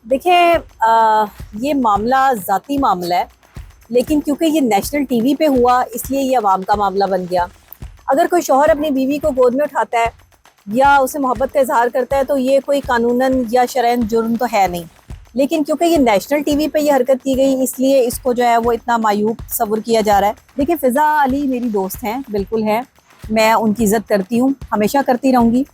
देखिए ये मामला ज़ाती मामला है, लेकिन क्योंकि ये नेशनल टीवी पे हुआ इसलिए ये अवाम का मामला बन गया। अगर कोई शौहर अपनी बीवी को गोद में उठाता है या उसे मोहब्बत का इजहार करता है तो ये कोई कानूनन या शरअन जुर्म तो है नहीं, लेकिन क्योंकि ये नेशनल टीवी पे ये हरकत की गई इसलिए इसको जो है वो इतना मायूब तस्वुर किया जा रहा है। देखिए फ़िज़ा अली मेरी दोस्त हैं, बिल्कुल है, मैं उनकी इज़्ज़त करती हूँ, हमेशा करती रहूँगी।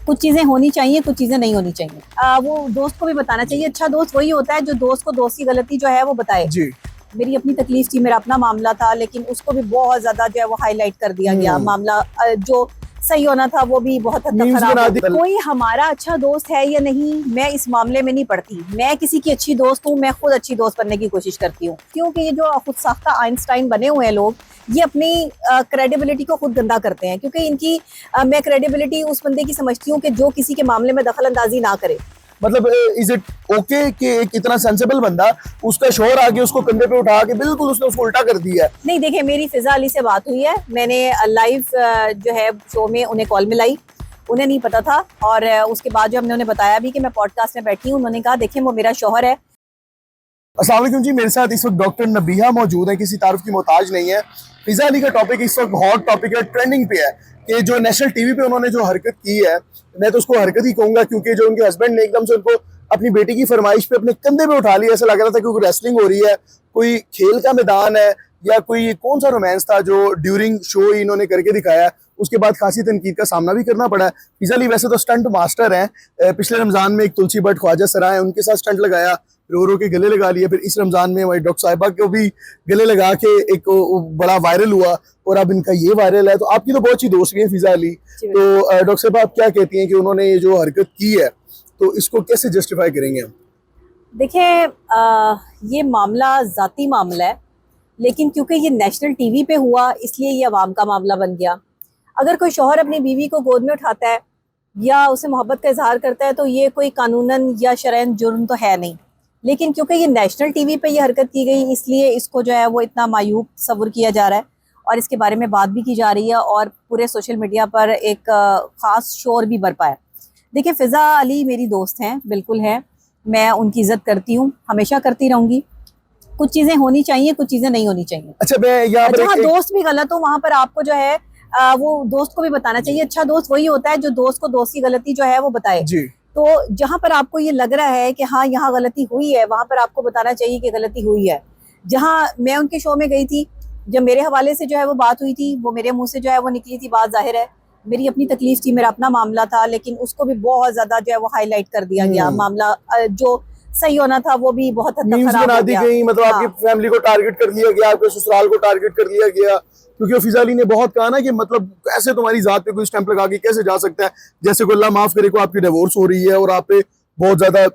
कुछ चीज़ें होनी चाहिए, कुछ चीज़ें नहीं होनी चाहिए। वो दोस्त को भी बताना चाहिए। अच्छा दोस्त वही होता है जो दोस्त को दोस्त की गलती जो है वो बताए। जी। मेरी अपनी तकलीफ थी, मेरा अपना मामला था, लेकिन उसको भी बहुत ज्यादा जो है वो हाईलाइट कर दिया गया। मामला जो सही होना था वो भी बहुत हद तक खराब हो गया। कोई हमारा अच्छा दोस्त है या नहीं, मैं इस मामले में नहीं पड़ती। मैं किसी की अच्छी दोस्त हूँ, मैं खुद अच्छी दोस्त बनने की कोशिश करती हूँ, क्योंकि ये जो खुद साख्ता आइंस्टाइन बने हुए हैं लोग, ये अपनी क्रेडिबिलिटी को खुद गंदा करते हैं। क्योंकि इनकी मैं क्रेडिबिलिटी उस बंदे की समझती हूँ कि जो किसी के मामले में दखल अंदाजी ना करे। मतलब इज इट ओके कि एक इतना सेंसिबल बंदा, उसका शोहर आके उसको कंधे पे उठा के बिल्कुल उसने उसको उल्टा कर दिया है। नहीं देखिए, मेरी फ़िज़ा अली से बात हुई है, मैंने लाइव जो है शो में उन्हें कॉल मिलाई, उन्हें नहीं पता था। और उसके बाद जो हमने उन्हें बताया भी कि मैं पॉडकास्ट में बैठी हूँ, उन्होंने कहा देखिए वो मेरा शौहर है। अस्सलाम वालेकुम जी, मेरे साथ इस वक्त डॉक्टर नबीहा मौजूद है, किसी तारुफ की मोहताज नहीं है। फ़िज़ा अली का टॉपिक इस वक्त हॉट टॉपिक है, ट्रेंडिंग पे है कि जो नेशनल टीवी पे उन्होंने जो हरकत की है, मैं तो उसको हरकत ही कहूँगा, क्योंकि जो उनके हस्बैंड ने एकदम से उनको अपनी बेटी की फरमाइश पे अपने कंधे पे उठा लिया। ऐसा लग रहा था कि कोई रेसलिंग हो रही है, कोई खेल का मैदान है, या कोई कौन सा रोमांस था जो ड्यूरिंग शो इन्होंने करके दिखाया। उसके बाद खासी तनकीद का सामना भी करना पड़ा। फ़िज़ा अली वैसे तो स्टंट मास्टर हैं, पिछले रमज़ान में एक तुलसी भट्ट, ख्वाजा सराय, उनके साथ स्टंट लगाया, रो रो के गले लगा लिए। फिर इस रमज़ान में वही डॉक्टर साहिबा को भी गले लगा के एक बड़ा वायरल हुआ, और अब इनका ये वायरल है। तो आपकी तो बहुत अच्छी दोस्त भी है फ़िज़ा अली, तो डॉक्टर साहिबा आप क्या कहती हैं कि उन्होंने ये जो हरकत की है तो इसको कैसे जस्टिफाई करेंगे हम? देखिए ये मामला ज़ाती मामला है, लेकिन क्योंकि ये नेशनल टीवी पे हुआ इसलिए ये अवाम का मामला बन गया। अगर कोई शौहर अपनी बीवी को गोद में उठाता है या उसे मोहब्बत का इजहार करता है तो ये कोई कानूनन या शरअन जुर्म तो है नहीं, लेकिन क्योंकि ये नेशनल टीवी पे ये हरकत की गई इसलिए इसको जो है वो इतना मायूब तस्वुर किया जा रहा है, और इसके बारे में बात भी की जा रही है, और पूरे सोशल मीडिया पर एक ख़ास शोर भी बरपा है। देखिए फ़िज़ा अली मेरी दोस्त हैं, बिल्कुल है, मैं उनकी इज़्ज़त करती हूँ, हमेशा करती रहूँगी। कुछ चीज़ें होनी चाहिए, कुछ चीज़ें नहीं होनी चाहिए। अच्छा, मैं यहाँ पर जहाँ दोस्त भी गलत हो वहाँ पर आपको जो है वो दोस्त को भी बताना चाहिए। अच्छा दोस्त वही होता है जो दोस्त को दोस्त की गलती जो है वो बताए। जी। तो जहाँ पर आपको ये लग रहा है कि हाँ यहाँ गलती हुई है, वहाँ पर आपको बताना चाहिए कि गलती हुई है। जहाँ मैं उनके शो में गई थी, जब मेरे हवाले से जो है वो बात हुई थी, वो मेरे मुंह से जो है वो निकली थी बात, जाहिर है मेरी अपनी तकलीफ थी, मेरा अपना मामला था, लेकिन उसको भी बहुत ज्यादा जो है वो हाईलाइट कर दिया गया। मामला जो सही होना था वो भी बहुत हद तक खराब हो गया। मतलब आपकी फैमिली को टारगेट कर लिया गया, आपके ससुराल को टारगेट कर लिया गया, क्योंकि फ़िज़ा अली ने बहुत कहा ना कि मतलब कैसे तुम्हारी जात पे कोई स्टैंप लगा के कैसे जा सकता है, जैसे कोई अल्लाह माफ करे को आपकी डिवोर्स हो रही है और आप पे बहुत ज्यादा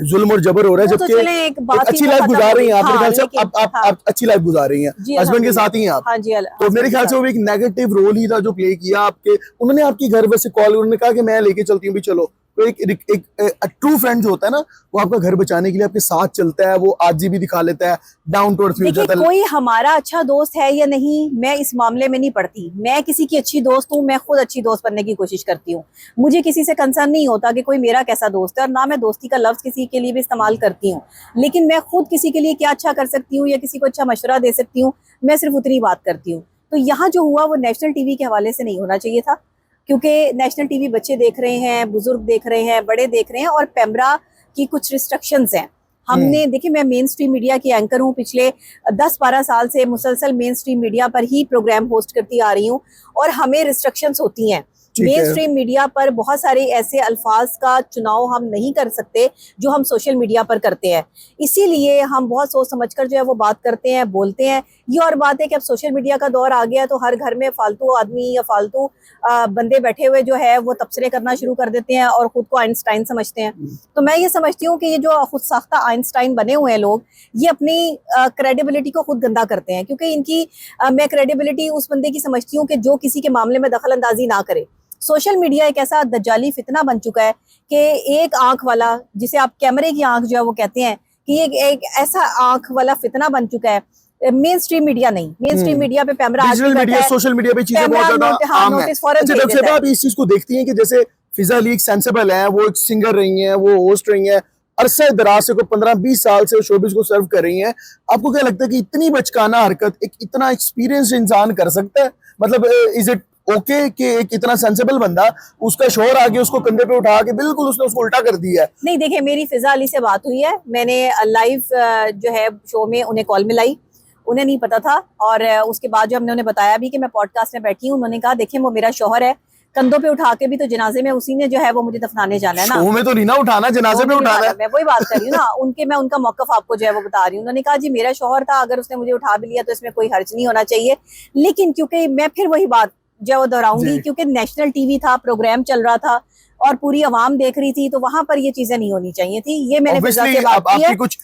जुल्म और जबर हो रहा है, जबकि एक अच्छी लाइफ गुजार रही हैं आप। मेरे ख्याल से आप अच्छी लाइफ गुजार रही हैं, हस्बैंड के साथ ही हैं आप। हाँ जी, तो मेरे ख्याल से वो एक नेगेटिव रोल ही था जो प्ले किया आपके। उन्होंने आपकी घर वैसे कॉल, उन्होंने कहा कि मैं लेके चलती हूँ भी, चलो। तो एक ट्रू फ्रेंड जो होता है ना, वो आपका घर बचाने के लिए आपके साथ चलता है, वो आजी भी दिखा लेता है, डाउन टू अर्थ हो जाता है। कोई हमारा अच्छा दोस्त है या नहीं, मैं इस मामले में नहीं पड़ती। मैं किसी की अच्छी दोस्त हूँ, मैं खुद अच्छी दोस्त बनने की कोशिश करती हूँ। मुझे किसी से कंसर्न नहीं होता कि कोई मेरा कैसा दोस्त है, और ना मैं दोस्ती का लफ्ज किसी के लिए भी इस्तेमाल करती हूँ, लेकिन मैं खुद किसी के लिए क्या अच्छा कर सकती हूँ या किसी को अच्छा मशवरा दे सकती हूँ, मैं सिर्फ उतनी बात करती हूँ। तो यहाँ जो हुआ वो नेशनल टीवी के हवाले से नहीं होना चाहिए था, क्योंकि नेशनल टीवी बच्चे देख रहे हैं, बुजुर्ग देख रहे हैं, बड़े देख रहे हैं, और पैमरा की कुछ रिस्ट्रिक्शंस हैं। हमने देखिए, मैं मेन स्ट्रीम मीडिया की एंकर हूँ, पिछले 10-12 साल से मुसलसल मेन स्ट्रीम मीडिया पर ही प्रोग्राम होस्ट करती आ रही हूँ, और हमें रिस्ट्रिक्शंस होती हैं। मेन स्ट्रीम मीडिया पर बहुत सारे ऐसे अल्फाज का चुनाव हम नहीं कर सकते जो हम सोशल मीडिया पर करते हैं, इसीलिए हम बहुत सोच समझकर जो है वो बात करते हैं, बोलते हैं। ये और बात है कि अब सोशल मीडिया का दौर आ गया, तो हर घर में फालतू आदमी या फालतू बंदे बैठे हुए जो है वो तबसरे करना शुरू कर देते हैं और खुद को आइंस्टाइन समझते हैं। तो मैं ये समझती हूँ कि ये जो खुद साख्ता आइंस्टाइन बने हुए हैं लोग, ये अपनी क्रेडिबिलिटी को खुद गंदा करते हैं। क्योंकि इनकी मैं क्रेडिबिलिटी उस बंदे की समझती हूँ कि जो किसी के मामले में दखल अंदाजी ना करे। सोशल मीडिया एक ऐसा दज्जाली फितना बन चुका है कि एक आंख वाला, जिसे आप कैमरे की आंख जो है वो कहते हैं, कि एक ऐसा आंख वाला फितना बन चुका है। मेन स्ट्रीम मीडिया नहीं, मेन स्ट्रीम मीडिया पे पैमरा, सोशल मीडिया पे चीजें बहुत ज्यादा आम है। अच्छा डॉक्टर साहब, आप इस चीज को देखती हैं कि जैसे फ़िज़ा अली एक सेंसिबल है, वो एक सिंगर रही हैं, वो होस्ट रही हैं, अरसा दराज से, कोई 15-20 साल से शोबिस को सर्व कर रही हैं। आपको क्या लगता है कि इतनी बचकाना हरकत एक इतना एक्सपीरियंस इंसान कर सकता है? मतलब इज इट ओके कि एक इतना सेंसिबल बंदा, उसका शोहर आगे उसको कंधे पे उठा के बिल्कुल उसने उसको उल्टा कर दिया है? नहीं, देखिए मेरी फिजा अली से बात हुई है, मैंने लाइव जो है शो में उन्हें कॉल मिलाई, उन्हें नहीं पता था। और उसके बाद जो हमने उन्हें बताया भी कि मैं पॉडकास्ट में बैठी हूँ, उन्होंने कहा देखिए वो मेरा शौहर है, कंधों पे उठा के भी तो जनाजे में उसी ने जो है वो मुझे दफनाने जाना है ना। शो में तो नहीं ना उठाना, जनाजे में उठाना है। मैं वही बात कर रही हूँ ना, मैं उनका मौकफ आपको जो है वो बता रही हूँ। उन्होंने कहा जी मेरा शौहर था, अगर उसने मुझे उठा भी लिया तो इसमें कोई हर्ज नहीं होना चाहिए। लेकिन क्योंकि मैं फिर वही बात जो है वो दोहराऊंगी, क्योंकि नेशनल टीवी था, प्रोग्राम चल रहा था और पूरी आवाम देख रही थी, तो वहां पर ये चीजें नहीं होनी चाहिए थी। ये मैंने फिजा से बात की है। आपकी कुछ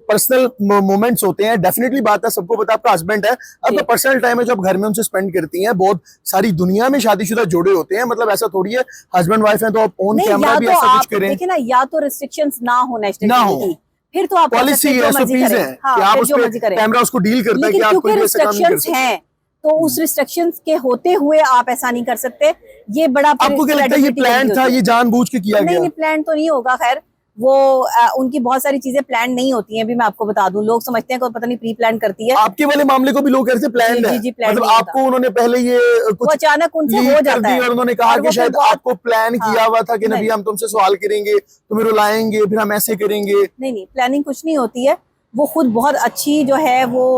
पर्सनल मोमेंट्स होते हैं, डेफिनेटली बात है, सबको पता आपका हस्बैंड है, आपका पर्सनल टाइम है जो आप घर में उनसे स्पेंड करती हैं। बहुत सारी दुनिया में शादीशुदा जोड़े होते हैं, मतलब ऐसा थोड़ी है हस्बैंड वाइफ है तो आप ऑन कैमरा भी ऐसा कुछ करें। देखिए ना, या तो रिस्ट्रिक्शंस ना हो नेशनल ना टीवी की, फिर तो आप पॉलिसी है, एसओपीज है कि आप उस पे कैमरा उसको डील करता है कि आप कोई ऐसा काम नहीं कर सकते हैं, तो उस रिस्ट्रिक्शंस के होते हुए आप ऐसा नहीं कर सकते। ये बड़ा आपको क्या लगता है ये प्लान था, ये जानबूझ के किया गया? नहीं, प्लान तो नहीं होगा। खैर वो उनकी बहुत सारी चीजें प्लान नहीं होती हैं, भी मैं आपको बता दूं। लोग समझते हैं कि पता नहीं प्री प्लान करती है। आपके वाले मामले को भी लोग कहते हैं प्लान है, मतलब आपको उन्होंने पहले ये कुछ अचानक उनसे हो जाता है और उन्होंने कहा कि शायद आपको प्लान किया हुआ था कि नबी हम तुमसे सवाल करेंगे, तुम्हें रुलाएंगे, फिर हम ऐसे करेंगे। नहीं, प्लानिंग कुछ नहीं होती है। वो खुद बहुत अच्छी जो है वो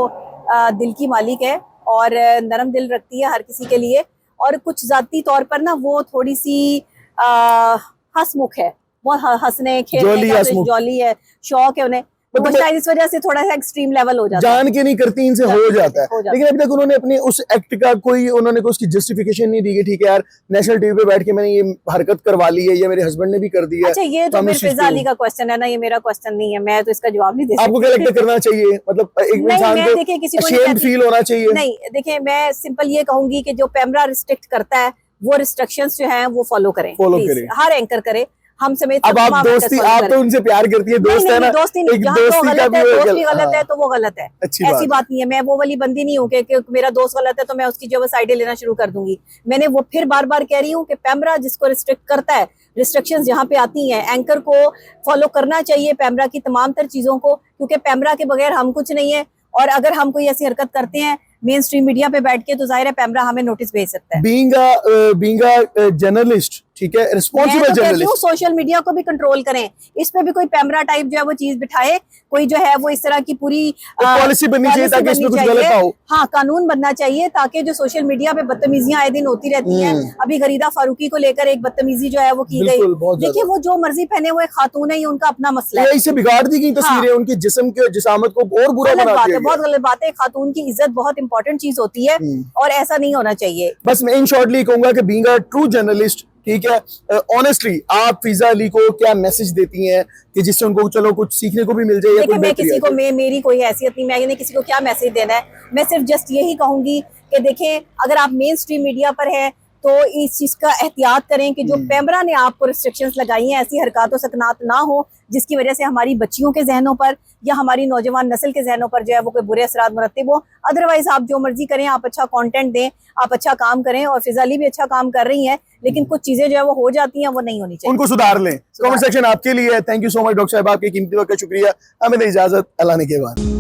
दिल की मालिक है और नरम दिल रखती है हर किसी के लिए। और कुछ जाती तौर पर ना वो थोड़ी सी हंसमुख है, बहुत हंसने खेलने का जॉली है, शौक है उन्हें, तो शायद इस वजह से थोड़ा सा एक्सट्रीम लेवल हो जाता है। जान के नहीं करती, इनसे हो जाता है। लेकिन अभी तक उन्होंने अपने उस एक्ट का कोई उसकी जस्टिफिकेशन नहीं दी कि ठीक है यार नेशनल टीवी पे बैठ के मैंने ये हरकत करवा ली है, ये मेरे हस्बैंड ने भी कर दी है। अच्छा, ये तो मेरे फिजा अली का क्वेश्चन है ना, ये मेरा क्वेश्चन नहीं है, मैं तो इसका जवाब नहीं दे सकती। आपको क्या लगता है करना चाहिए? मतलब एक इंसान को देखिए किसी अशेम्ड फील होना चाहिए? नहीं, देखिए मैं सिंपल ये कहूंगी कि जो कैमरा रिस्ट्रिक्ट करता है वो रिस्ट्रिक्शंस जो हैं वो फॉलो करें, हर एंकर करे, हम समेत। अब आप दोस्ती, आप तो उनसे प्यार करती है, दोस्त है ना, दोस्ती नहीं, दोस्ती का भी दोस्त भी गलत है तो वो गलत है, ऐसी बात नहीं है। मैं वो वाली बंदी नहीं हूँ कि मेरा दोस्त गलत है तो मैं उसकी जो है साइडें लेना शुरू कर दूंगी। मैंने वो फिर बार बार कह रही हूँ कि पैमरा जिसको रिस्ट्रिक्ट करता है, रिस्ट्रिक्शंस जहाँ पे आती हैं, एंकर को फॉलो करना चाहिए पैमरा की तमाम तर चीजों को, क्योंकि पैमरा के बगैर हम कुछ नहीं है। और अगर हम कोई ऐसी हरकत करते हैं मेन स्ट्रीम मीडिया पे बैठ के, तो जाहिर है पैमरा हमें नोटिस भेज सकता है। बीइंग अ जर्नलिस्ट, ठीक है, रिस्पांसिबल जर्नलिस्ट, सोशल मीडिया को भी कंट्रोल करें, इस पे भी कोई पैमरा टाइप जो है वो चीज बिठाए, कोई जो है वो इस तरह की पूरी पॉलिसी बननी चाहिए ताकि इसमें कुछ गलत ना हो। हाँ, कानून बनना चाहिए ताकि जो सोशल मीडिया पे बदतमीजियां आए दिन होती रहती हैं। अभी गरीदा फारूकी को लेकर एक बदतमीजी जो है वो की गई। देखिए वो जो मर्जी पहने हुए खातून है, ये उनका अपना मसला है। इसे बिगाड़ दी गई तस्वीरें, उनकी जिस्म के जिसामत को और बुरा बना दिया गया। बहुत गलत बात है। खातून की इज्जत बहुत इंपॉर्टेंट चीज होती है और ऐसा नहीं होना चाहिए। बस मैं इन शॉर्टली कहूंगा कि बीइंग अ ट्रू जर्नलिस्ट, ठीक है, ऑनेस्टली आप फिजा अली को क्या मैसेज देती हैं कि जिससे उनको चलो कुछ सीखने को भी मिल जाए? देखिए मैं किसी को, मेरी कोई हैसियत नहीं, मैंने किसी को क्या मैसेज देना है। मैं सिर्फ जस्ट यही कहूंगी कि देखें, अगर आप मेन स्ट्रीम मीडिया पर है तो इस चीज का एहतियात करें कि जो पैमरा ने आपको रिस्ट्रिक्शंस लगाई हैं, ऐसी हरकतों सकनात ना हो जिसकी वजह से हमारी बच्चियों के जहनों पर या हमारी नौजवान नस्ल के जहनों पर जो है वो कोई बुरे असरात मुरत्तिब हो। अदरवाइज आप जो मर्जी करें, आप अच्छा कंटेंट दें, आप अच्छा काम करें, और फिजा अली भी अच्छा काम कर रही हैं, लेकिन कुछ चीजें जो है वो हो जाती हैं, वो नहीं होनी चाहिए, उनको सुधार लें। कमेंट सेक्शन आपके लिए है। Thank you so much doctor साहब, आपकी कीमती वक्त का शुक्रिया। हमें इजाजत, अल्लाह ने के बाद।